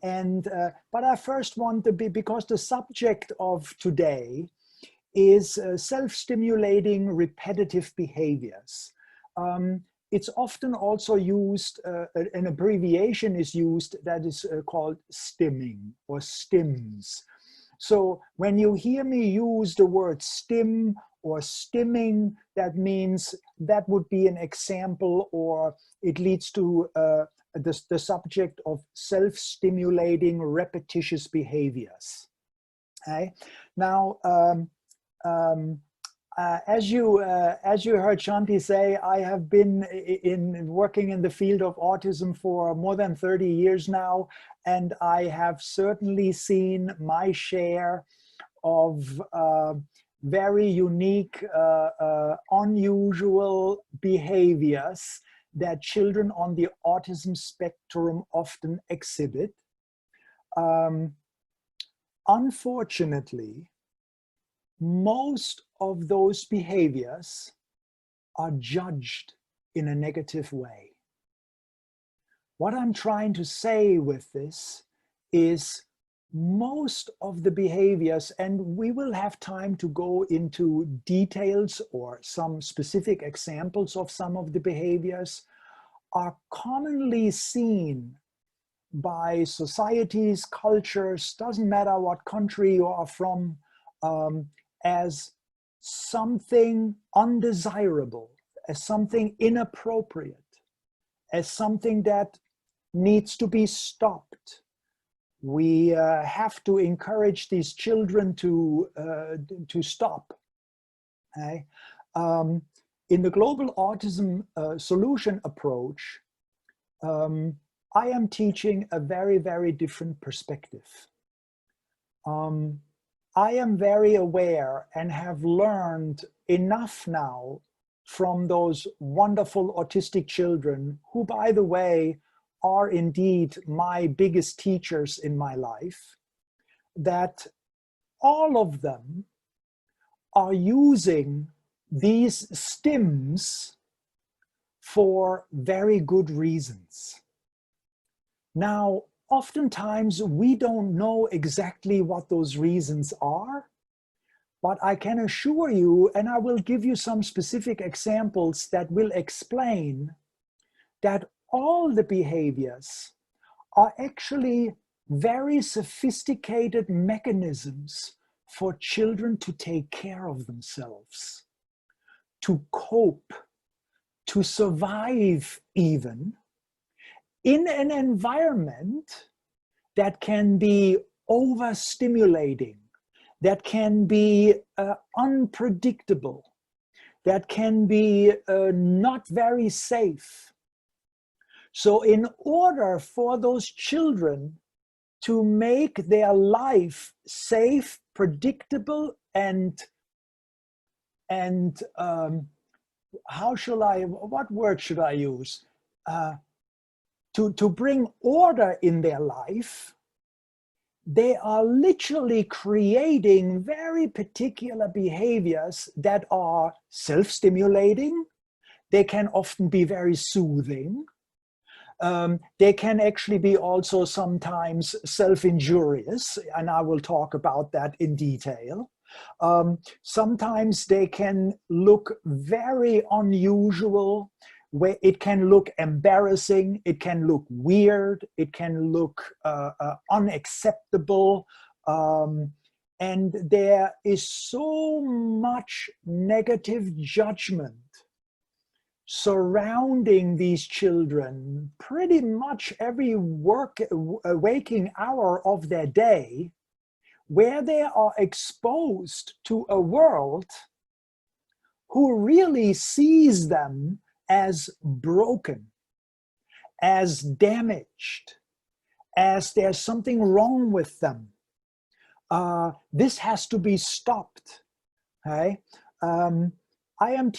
But I first want to be, because the subject of today is self-stimulating repetitive behaviors. It's often also used, an abbreviation is used that is called stimming or stims. So when you hear me use the word stim or stimming, that means that would be an example, or it leads to the subject of self-stimulating repetitious behaviors. Okay? Now, as you heard Shanti say, I have been working in the field of autism for more than 30 years now, and I have certainly seen my share of very unique, unusual behaviors that children on the autism spectrum often exhibit. Unfortunately, most of those behaviors are judged in a negative way. What I'm trying to say with this is most of the behaviors, and we will have time to go into details or some specific examples of some of the behaviors, are commonly seen by societies, cultures, doesn't matter what country you are from, as something undesirable, as something inappropriate, as something that needs to be stopped. We have to encourage these children to stop. Okay? In the Global Autism Solution approach, I am teaching a very, very different perspective. I am very aware and have learned enough now from those wonderful autistic children, who, by the way, are indeed my biggest teachers in my life, that all of them are using these stims for very good reasons. Now, oftentimes we don't know exactly what those reasons are, but I can assure you, and I will give you some specific examples that will explain that all the behaviors are actually very sophisticated mechanisms for children to take care of themselves, to cope, to survive even in an environment that can be overstimulating, that can be unpredictable, that can be not very safe. So in order for those children to make their life safe, predictable, and what word should I use? To bring order in their life, they are literally creating very particular behaviors that are self-stimulating. They can often be very soothing. They can actually be also sometimes self-injurious, and I will talk about that in detail. Sometimes they can look very unusual, where it can look embarrassing, it can look weird, it can look unacceptable. And there is so much negative judgment surrounding these children pretty much every waking hour of their day, where they are exposed to a world who really sees them as broken, as damaged, as there's something wrong with them. This has to be stopped. Okay? I am